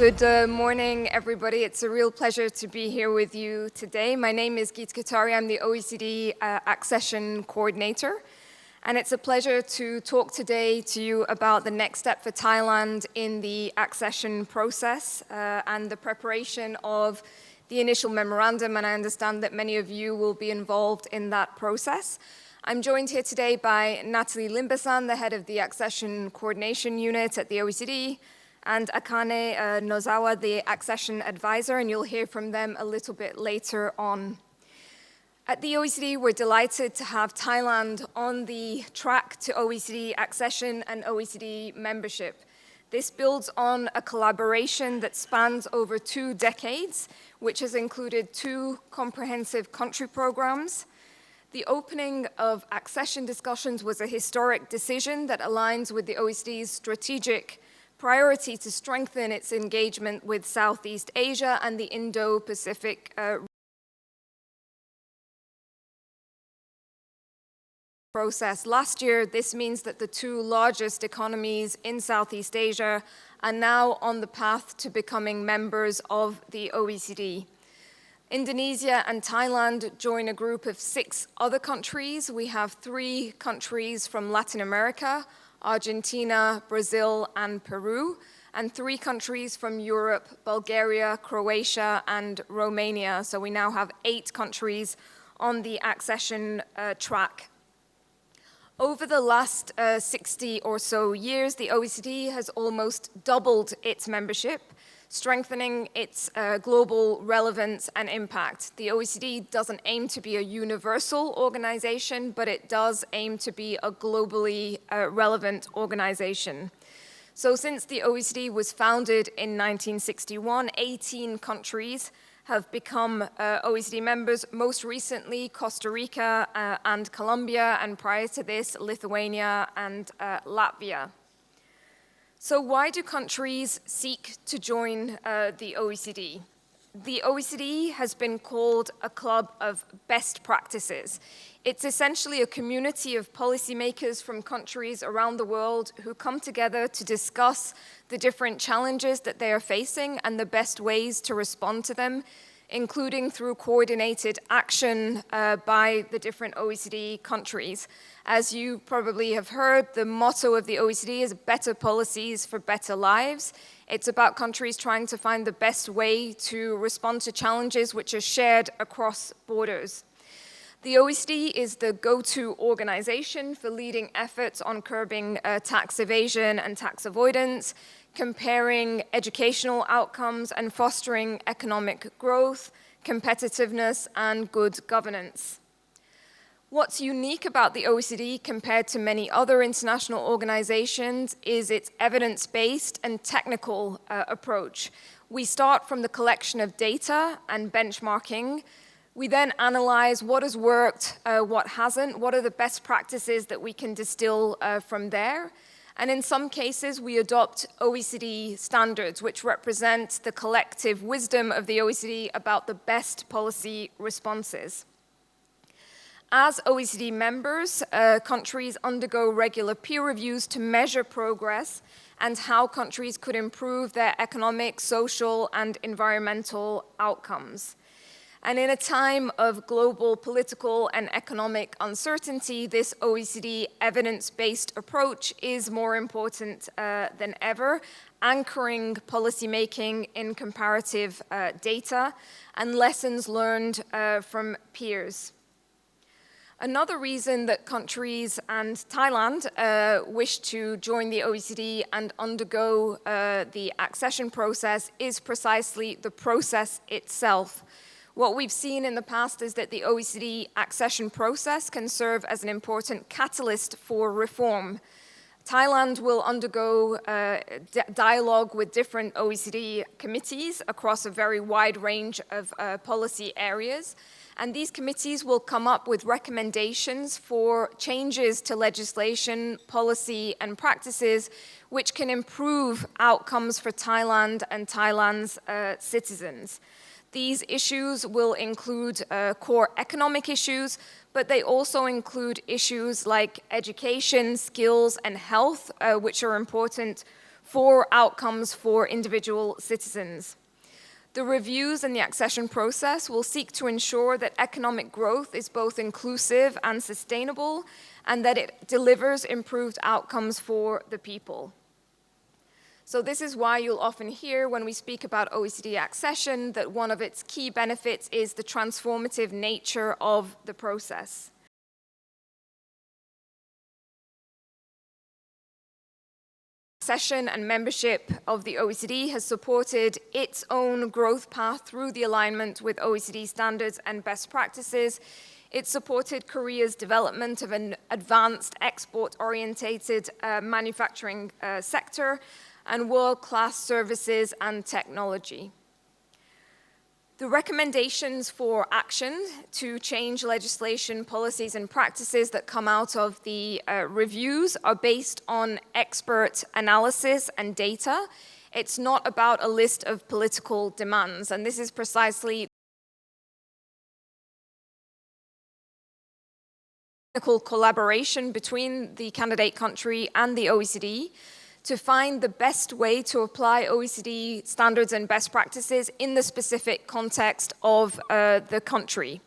Good morning, everybody. It's a real pleasure to be here with you today. My name is Gita Kothari. I'm the OECD Accession Coordinator. And it's a pleasure to talk today to you about the next step for Thailand in the accession process and the preparation of the initial memorandum. And I understand that many of you will be involved in that process. I'm joined here today by Natalie Limbasan, the head of the Accession Coordination Unit at the OECD, and Akane Nozawa, the accession advisor, and you'll hear from them a little bit later on. At the OECD, we're delighted to have Thailand on the track to OECD accession and OECD membership. This builds on a collaboration that spans over 2 decades, which has included 2 comprehensive country programs. The opening of accession discussions was a historic decision that aligns with the OECD's strategic priority to strengthen its engagement with Southeast Asia and the Indo-Pacific process. Last year, this means that the 2 largest economies in Southeast Asia are now on the path to becoming members of the OECD. Indonesia and Thailand join a group of 6 other countries. We have 3 countries from Latin America, Argentina, Brazil, and Peru, and 3 countries from Europe, Bulgaria, Croatia, and Romania. So we now have 8 countries on the accession track. Over the last 60 or so years, the OECD has almost doubled its membership, strengthening its global relevance and impact. The OECD doesn't aim to be a universal organization, but it does aim to be a globally relevant organization. So since the OECD was founded in 1961, 18 countries have become OECD members, most recently Costa Rica and Colombia, and prior to this, Lithuania and Latvia. So why do countries seek to join the OECD? The OECD has been called a club of best practices. It's essentially a community of policymakers from countries around the world who come together to discuss the different challenges that they are facing and the best ways to respond to them, including through coordinated action by the different OECD countries. As you probably have heard, the motto of the OECD is better policies for better lives. It's about countries trying to find the best way to respond to challenges which are shared across borders. The OECD is the go-to organization for leading efforts on curbing tax evasion and tax avoidance, comparing educational outcomes, and fostering economic growth, competitiveness, and good governance. What's unique about the OECD compared to many other international organizations is its evidence-based and technical approach. We start from the collection of data and benchmarking. We then analyze what has worked, what hasn't, what are the best practices that we can distill from there. And in some cases, we adopt OECD standards, which represent the collective wisdom of the OECD about the best policy responses. As OECD members, countries undergo regular peer reviews to measure progress and how countries could improve their economic, social, and environmental outcomes. And in a time of global political and economic uncertainty, this OECD evidence-based approach is more important than ever, anchoring policymaking in comparative data and lessons learned from peers. Another reason that countries and Thailand wish to join the OECD and undergo the accession process is precisely the process itself. What we've seen in the past is that the OECD accession process can serve as an important catalyst for reform. Thailand will undergo dialogue with different OECD committees across a very wide range of policy areas. And these committees will come up with recommendations for changes to legislation, policy, and practices which can improve outcomes for Thailand and Thailand's citizens. These issues will include core economic issues, but they also include issues like education, skills, and health, which are important for outcomes for individual citizens. The reviews and the accession process will seek to ensure that economic growth is both inclusive and sustainable, and that it delivers improved outcomes for the people. So this is why you'll often hear when we speak about OECD accession that one of its key benefits is the transformative nature of the process. Accession and membership of the OECD has supported its own growth path through the alignment with OECD standards and best practices. It supported Korea's development of an advanced export-orientated manufacturing sector and world-class services and technology. The recommendations for action to change legislation, policies, and practices that come out of the reviews are based on expert analysis and data. It's not about a list of political demands, and this is precisely collaboration between the candidate country and the OECD to find the best way to apply OECD standards and best practices in the specific context of the country.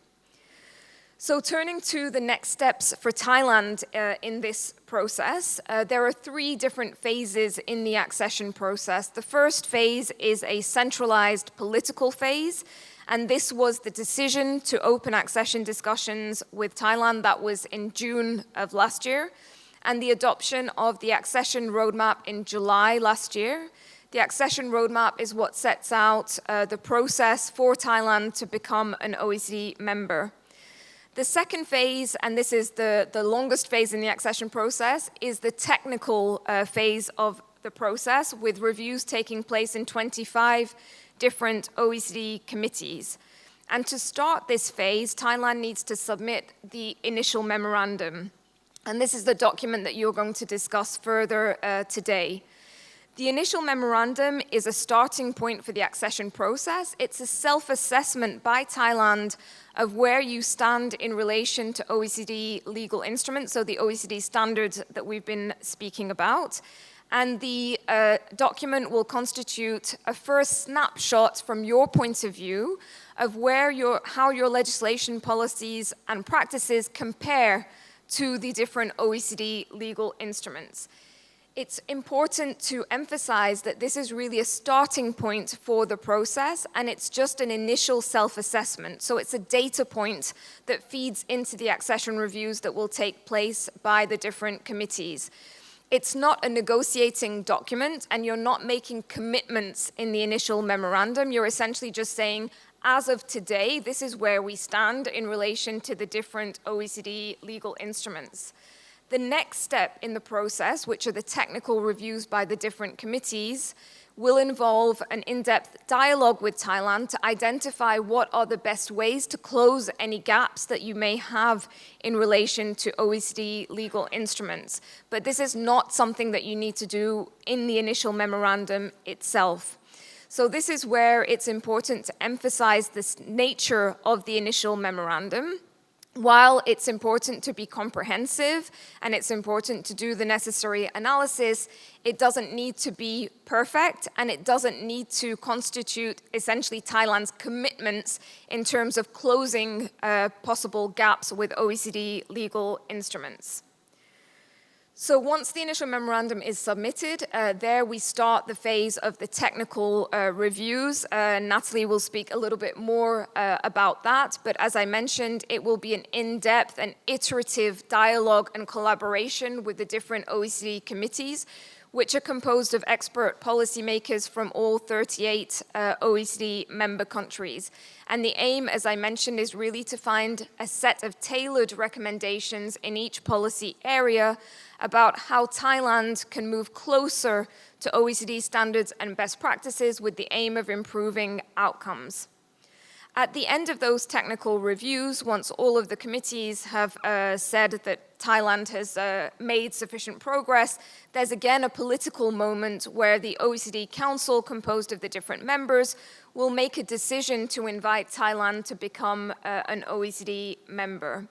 So turning to the next steps for Thailand in this process, there are 3 different phases in the accession process. The first phase is a centralized political phase, and this was the decision to open accession discussions with Thailand. That was in June of last year, and the adoption of the accession roadmap in July last year. The accession roadmap is what sets out the process for Thailand to become an OECD member. The second phase, and this is the longest phase in the accession process, is the technical phase of the process, with reviews taking place in 25 different OECD committees. And to start this phase, Thailand needs to submit the initial memorandum. And this is the document that you're going to discuss further today. The initial memorandum is a starting point for the accession process. It's a self-assessment by Thailand of where you stand in relation to OECD legal instruments, so the OECD standards that we've been speaking about. And the document will constitute a first snapshot from your point of view of how your legislation, policies, and practices compare to the different OECD legal instruments. It's important to emphasize that this is really a starting point for the process, and it's just an initial self-assessment. So it's a data point that feeds into the accession reviews that will take place by the different committees. It's not a negotiating document, and you're not making commitments in the initial memorandum. You're essentially just saying, as of today, this is where we stand in relation to the different OECD legal instruments. The next step in the process, which are the technical reviews by the different committees, will involve an in-depth dialogue with Thailand to identify what are the best ways to close any gaps that you may have in relation to OECD legal instruments. But this is not something that you need to do in the initial memorandum itself. So this is where it's important to emphasize this nature of the initial memorandum. While it's important to be comprehensive and it's important to do the necessary analysis, it doesn't need to be perfect, and it doesn't need to constitute essentially Thailand's commitments in terms of closing possible gaps with OECD legal instruments. So once the initial memorandum is submitted, there we start the phase of the technical reviews. Natalie will speak a little bit more about that, but as I mentioned, it will be an in-depth and iterative dialogue and collaboration with the different OECD committees, which are composed of expert policymakers from all 38 OECD member countries. And the aim, as I mentioned, is really to find a set of tailored recommendations in each policy area about how Thailand can move closer to OECD standards and best practices with the aim of improving outcomes. At the end of those technical reviews, once all of the committees have said that Thailand has made sufficient progress, there's again a political moment where the OECD Council, composed of the different members, will make a decision to invite Thailand to become an OECD member.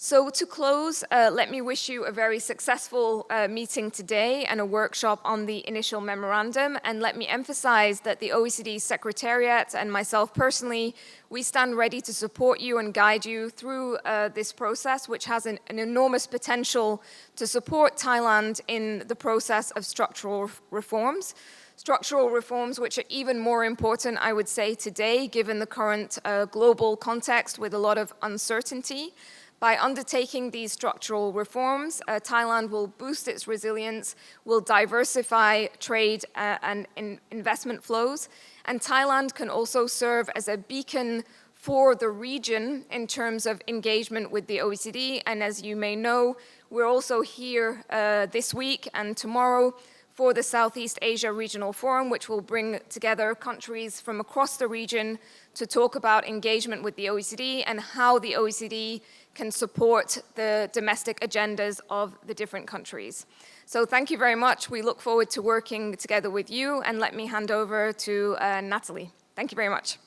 So to close, let me wish you a very successful meeting today and a workshop on the initial memorandum. And let me emphasize that the OECD Secretariat and myself personally, we stand ready to support you and guide you through this process, which has an enormous potential to support Thailand in the process of structural reforms. Structural reforms which are even more important, I would say, today, given the current global context with a lot of uncertainty. By undertaking these structural reforms, Thailand will boost its resilience, will diversify trade and investment flows, and Thailand can also serve as a beacon for the region in terms of engagement with the OECD. And as you may know, we're also here this week and tomorrow for the Southeast Asia Regional Forum, which will bring together countries from across the region to talk about engagement with the OECD and how the OECD can support the domestic agendas of the different countries. So thank you very much. We look forward to working together with you, and let me hand over to Natalie. Thank you very much.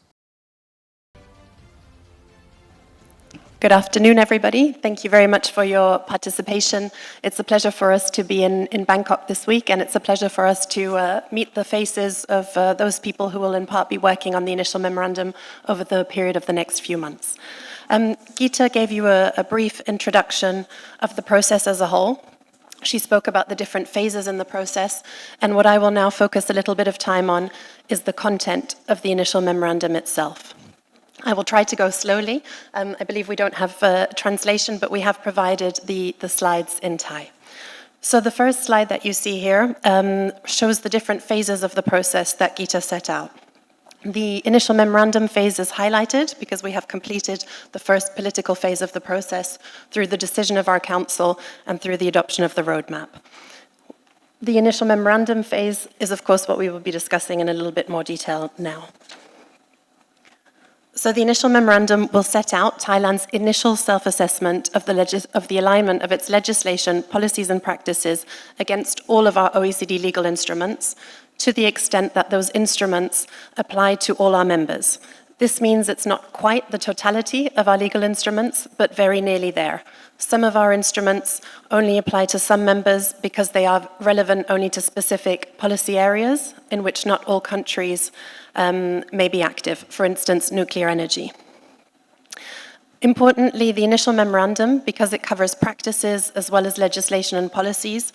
Good afternoon, everybody. Thank you very much for your participation. It's a pleasure for us to be in Bangkok this week, and it's a pleasure for us to meet the faces of those people who will in part be working on the initial memorandum over the period of the next few months. Gita gave you a brief introduction of the process as a whole. She spoke about the different phases in the process, and what I will now focus a little bit of time on is the content of the initial memorandum itself. I will try to go slowly. I believe we don't have translation, but we have provided the slides in Thai. So the first slide that you see here shows the different phases of the process that Gita set out. The initial memorandum phase is highlighted because we have completed the first political phase of the process through the decision of our council and through the adoption of the roadmap. The initial memorandum phase is, of course, what we will be discussing in a little bit more detail now. So the initial memorandum will set out Thailand's initial self-assessment of the alignment of its legislation, policies and practices against all of our OECD legal instruments, to the extent that those instruments apply to all our members. This means it's not quite the totality of our legal instruments, but very nearly there. Some of our instruments only apply to some members because they are relevant only to specific policy areas in which not all countries may be active, for instance, nuclear energy. Importantly, the initial memorandum, because it covers practices as well as legislation and policies,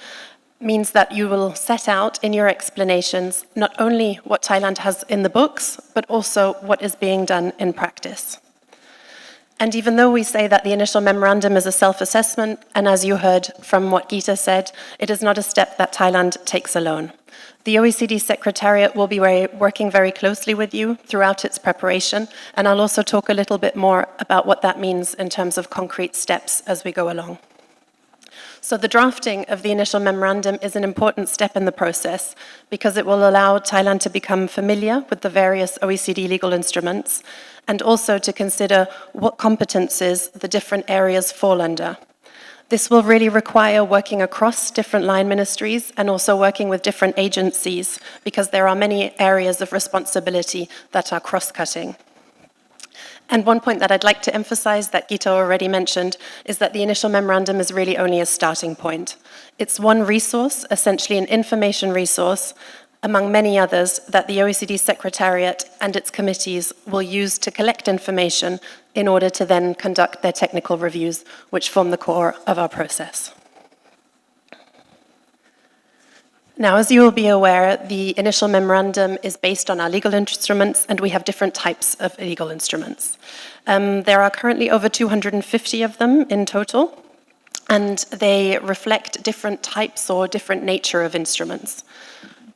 means that you will set out in your explanations not only what Thailand has in the books, but also what is being done in practice. And even though we say that the initial memorandum is a self-assessment, and as you heard from what Gita said, it is not a step that Thailand takes alone. The OECD Secretariat will be working very closely with you throughout its preparation, and I'll also talk a little bit more about what that means in terms of concrete steps as we go along. So the drafting of the initial memorandum is an important step in the process because it will allow Thailand to become familiar with the various OECD legal instruments and also to consider what competences the different areas fall under. This will really require working across different line ministries and also working with different agencies because there are many areas of responsibility that are cross-cutting. And one point that I'd like to emphasize that Gita already mentioned is that the initial memorandum is really only a starting point. It's one resource, essentially an information resource, among many others that the OECD Secretariat and its committees will use to collect information in order to then conduct their technical reviews, which form the core of our process. Now, as you will be aware, the initial memorandum is based on our legal instruments, and we have different types of legal instruments. There are currently over 250 of them in total, and they reflect different types or different nature of instruments.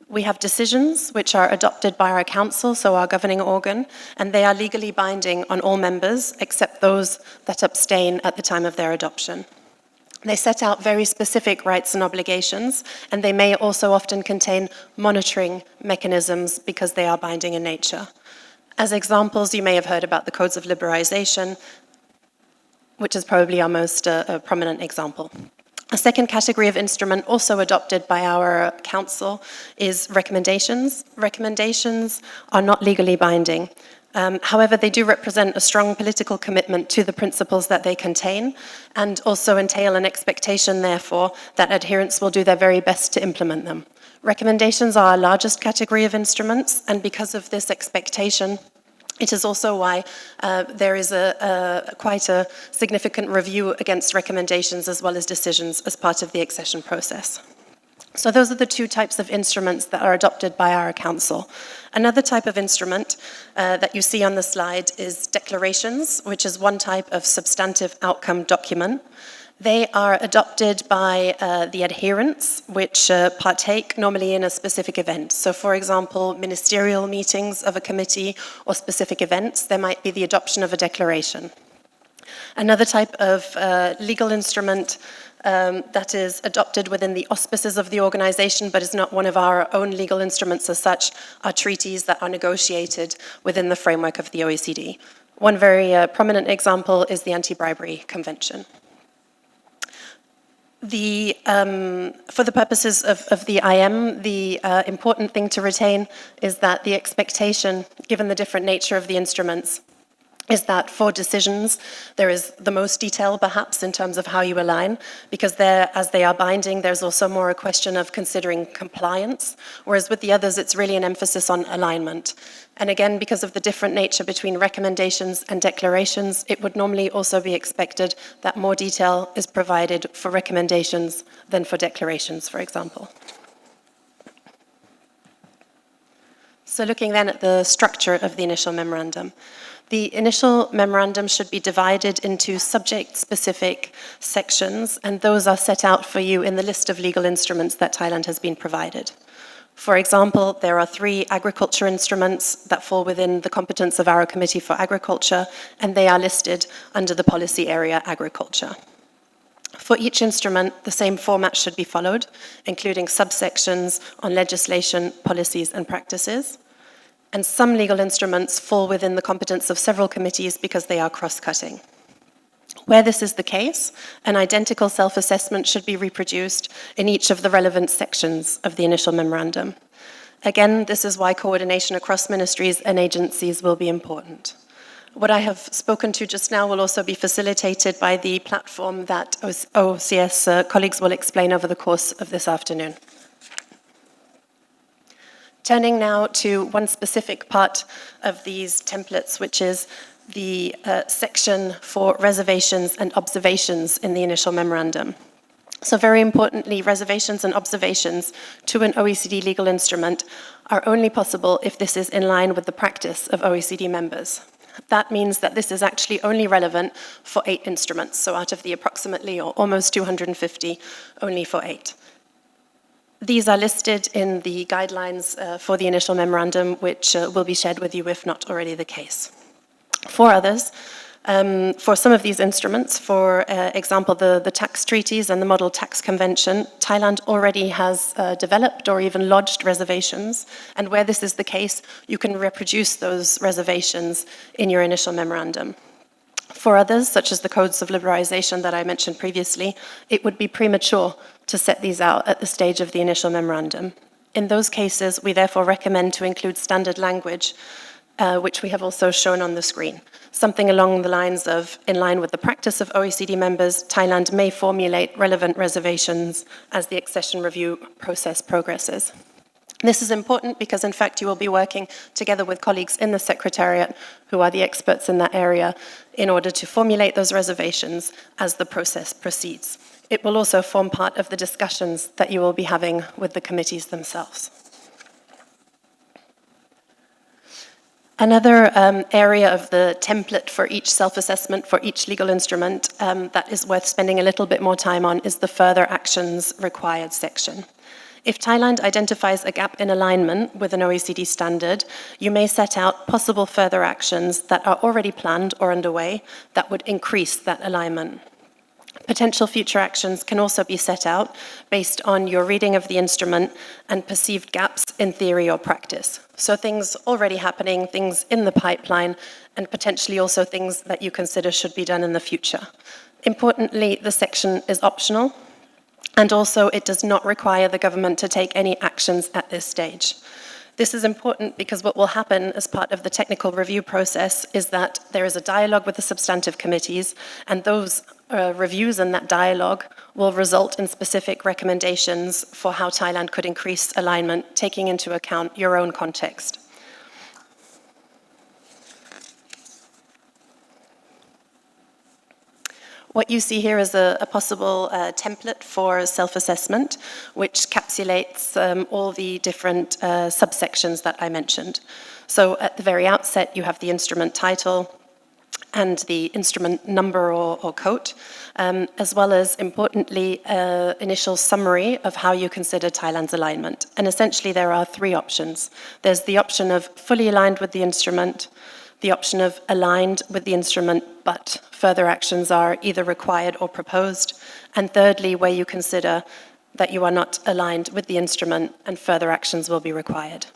We have decisions which are adopted by our council, so our governing organ, and they are legally binding on all members except those that abstain at the time of their adoption. They set out very specific rights and obligations, and they may also often contain monitoring mechanisms because they are binding in nature. As examples, you may have heard about the codes of liberalization, which is probably our most prominent example. A second category of instrument also adopted by our council is recommendations. Recommendations are not legally binding. However, they do represent a strong political commitment to the principles that they contain, and also entail an expectation, therefore, that adherents will do their very best to implement them. Recommendations are our largest category of instruments, and because of this expectation, it is also why there is quite a significant review against recommendations as well as decisions as part of the accession process. So those are the two types of instruments that are adopted by our Council. Another type of instrument that you see on the slide is declarations, which is one type of substantive outcome document. They are adopted by the adherents, which partake normally in a specific event. So for example, ministerial meetings of a committee or specific events, there might be the adoption of a declaration. Another type of legal instrument that is adopted within the auspices of the organization, but is not one of our own legal instruments as such, are treaties that are negotiated within the framework of the OECD. One very prominent example is the Anti-Bribery Convention. For the purposes of the IM, the important thing to retain is that the expectation, given the different nature of the instruments, is that for decisions, there is the most detail perhaps in terms of how you align, because there, as they are binding, there's also more a question of considering compliance, whereas with the others, it's really an emphasis on alignment. And again, because of the different nature between recommendations and declarations, it would normally also be expected that more detail is provided for recommendations than for declarations, for example. So looking then at the structure of the initial memorandum. The initial memorandum should be divided into subject-specific sections, and those are set out for you in the list of legal instruments that Thailand has been provided. For example, there are 3 agriculture instruments that fall within the competence of our Committee for Agriculture, and they are listed under the policy area agriculture. For each instrument, the same format should be followed, including subsections on legislation, policies, and practices. And some legal instruments fall within the competence of several committees because they are cross-cutting. Where this is the case, an identical self-assessment should be reproduced in each of the relevant sections of the initial memorandum. Again, this is why coordination across ministries and agencies will be important. What I have spoken to just now will also be facilitated by the platform that OCS colleagues will explain over the course of this afternoon. Turning now to one specific part of these templates, which is the section for reservations and observations in the initial memorandum. So very importantly, reservations and observations to an OECD legal instrument are only possible if this is in line with the practice of OECD members. That means that this is actually only relevant for 8 instruments, so out of the approximately or almost 250, only for 8. These are listed in the guidelines for the initial memorandum, which will be shared with you if not already the case. For others, for some of these instruments, for example, the tax treaties and the Model Tax Convention, Thailand already has developed or even lodged reservations, and where this is the case, you can reproduce those reservations in your initial memorandum. For others, such as the codes of liberalization that I mentioned previously, it would be premature to set these out at the stage of the initial memorandum. In those cases, we therefore recommend to include standard language, which we have also shown on the screen. Something along the lines of, in line with the practice of OECD members, Thailand may formulate relevant reservations as the accession review process progresses. This is important because, in fact, you will be working together with colleagues in the Secretariat who are the experts in that area in order to formulate those reservations as the process proceeds. It will also form part of the discussions that you will be having with the committees themselves. Another area of the template for each self-assessment for each legal instrument that is worth spending a little bit more time on is the further actions required section. If Thailand identifies a gap in alignment with an OECD standard, you may set out possible further actions that are already planned or underway that would increase that alignment. Potential future actions can also be set out based on your reading of the instrument and perceived gaps in theory or practice. So things already happening, things in the pipeline, and potentially also things that you consider should be done in the future. Importantly, the section is optional, and also it does not require the government to take any actions at this stage. This is important because what will happen as part of the technical review process is that there is a dialogue with the substantive committees, and those reviews and that dialogue will result in specific recommendations for how Thailand could increase alignment, taking into account your own context. What you see here is a possible template for self-assessment, which capsulates all the different subsections that I mentioned. So at the very outset, you have the instrument title and the instrument number or code, as well as, importantly, initial summary of how you consider Thailand's alignment. And essentially, there are three options. There's the option of fully aligned with the instrument, the option of aligned with the instrument, but further actions are either required or proposed, and thirdly, where you consider that you are not aligned with the instrument and further actions will be required.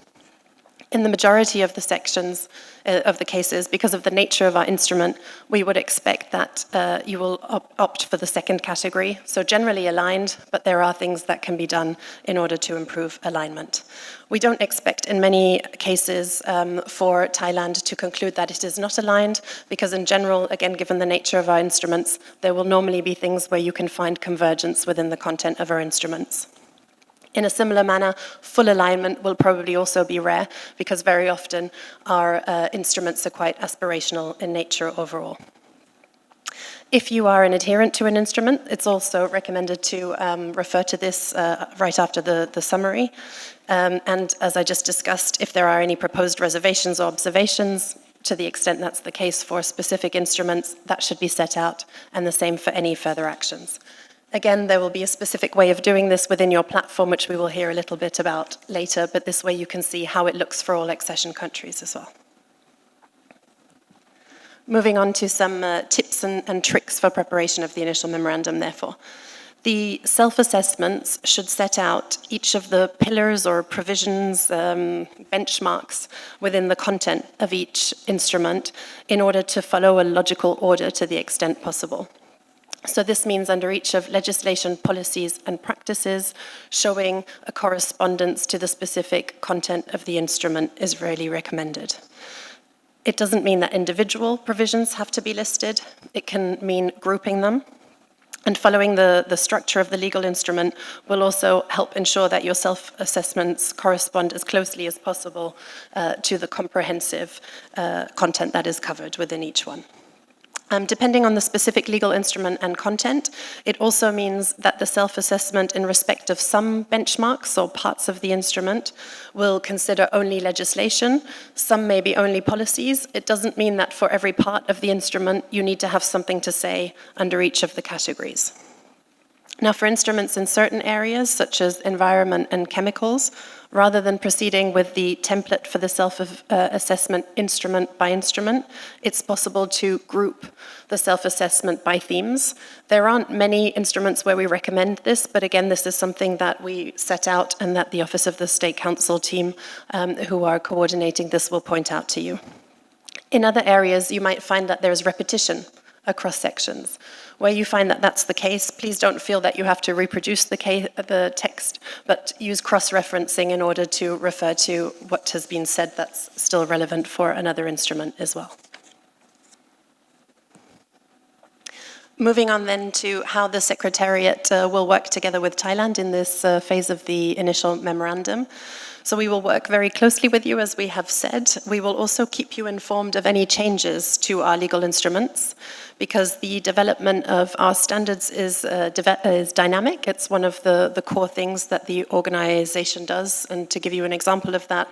In the majority of the sections of the cases, because of the nature of our instrument, we would expect that you will opt for the second category. So generally aligned, but there are things that can be done in order to improve alignment. We don't expect in many cases for Thailand to conclude that it is not aligned, because in general, again, given the nature of our instruments, there will normally be things where you can find convergence within the content of our instruments. In a similar manner, full alignment will probably also be rare, because very often our instruments are quite aspirational in nature overall. If you are an adherent to an instrument, it's also recommended to refer to this right after the summary. And as I just discussed, if there are any proposed reservations or observations, to the extent that's the case for specific instruments, that should be set out, and the same for any further actions. Again, there will be a specific way of doing this within your platform, which we will hear a little bit about later, but this way you can see how it looks for all accession countries as well. Moving on to some tips and tricks for preparation of the initial memorandum, therefore. The self-assessments should set out each of the pillars or provisions, benchmarks within the content of each instrument in order to follow a logical order to the extent possible. So this means under each of legislation, policies, and practices, showing a correspondence to the specific content of the instrument is really recommended. It doesn't mean that individual provisions have to be listed. It can mean grouping them. And following the structure of the legal instrument will also help ensure that your self-assessments correspond as closely as possible to the comprehensive content that is covered within each one. Depending on the specific legal instrument and content, it also means that the self-assessment in respect of some benchmarks or parts of the instrument will consider only legislation, some may be only policies. It doesn't mean that for every part of the instrument you need to have something to say under each of the categories. Now, for instruments in certain areas, such as environment and chemicals, rather than proceeding with the template for the self-assessment instrument by instrument, it's possible to group the self-assessment by themes. There aren't many instruments where we recommend this, but again, this is something that we set out and that the Office of the State Council team who are coordinating this will point out to you. In other areas, you might find that there's repetition across sections. Where you find that that's the case, please don't feel that you have to reproduce the text, but use cross-referencing in order to refer to what has been said that's still relevant for another instrument as well. Moving on then to how the Secretariat will work together with Thailand in this phase of the initial memorandum. So we will work very closely with you, as we have said. We will also keep you informed of any changes to our legal instruments, because the development of our standards is dynamic. It's one of the core things that the organization does. And to give you an example of that,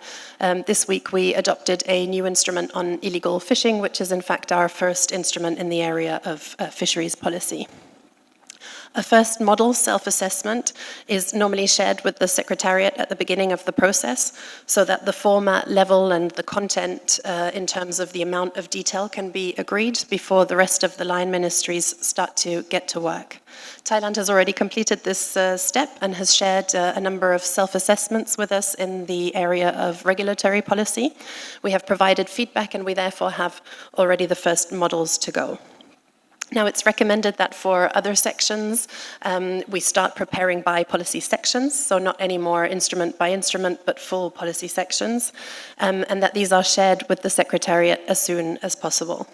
this week we adopted a new instrument on illegal fishing, which is in fact our first instrument in the area of fisheries policy. A first model self-assessment is normally shared with the Secretariat at the beginning of the process, so that the format, level, and the content in terms of the amount of detail can be agreed before the rest of the line ministries start to get to work. Thailand has already completed this step and has shared a number of self-assessments with us in the area of regulatory policy. We have provided feedback, and we therefore have already the first models to go. Now, it's recommended that for other sections, we start preparing by policy sections, so not anymore instrument by instrument, but full policy sections, and that these are shared with the Secretariat as soon as possible.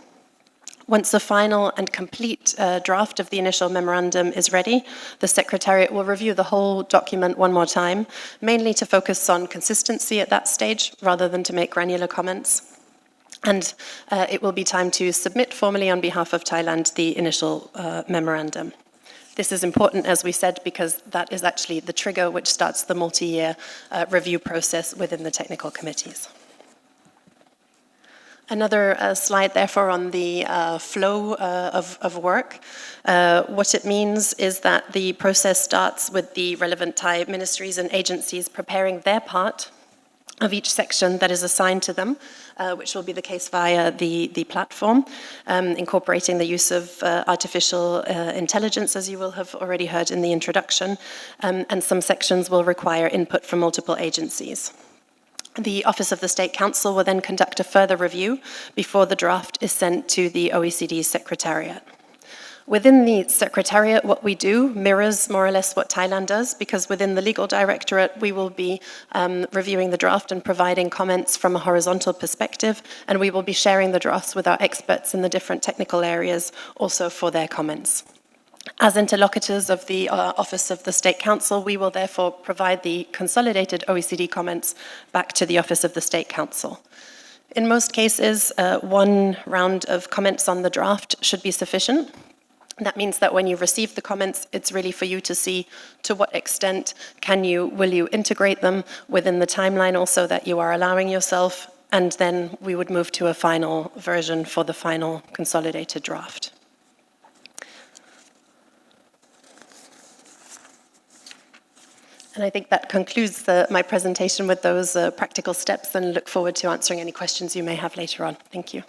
Once a final and complete draft of the initial memorandum is ready, the Secretariat will review the whole document one more time, mainly to focus on consistency at that stage, rather than to make granular comments. And it will be time to submit formally on behalf of Thailand the initial memorandum. This is important, as we said, because that is actually the trigger which starts the multi-year review process within the technical committees. Another slide, therefore, on the flow of work. What it means is that the process starts with the relevant Thai ministries and agencies preparing their part of each section that is assigned to them, which will be the case via the platform, incorporating the use of artificial intelligence, as you will have already heard in the introduction, and some sections will require input from multiple agencies. The Office of the State Council will then conduct a further review before the draft is sent to the OECD Secretariat. Within the Secretariat, what we do mirrors more or less what Thailand does, because within the Legal Directorate, we will be reviewing the draft and providing comments from a horizontal perspective, and we will be sharing the drafts with our experts in the different technical areas also for their comments. As interlocutors of the Office of the State Council, we will therefore provide the consolidated OECD comments back to the Office of the State Council. In most cases, one round of comments on the draft should be sufficient. That means that when you receive the comments, it's really for you to see to what extent will you integrate them within the timeline also that you are allowing yourself, and then we would move to a final version for the final consolidated draft. And I think that concludes my presentation with those practical steps, and look forward to answering any questions you may have later on. Thank you.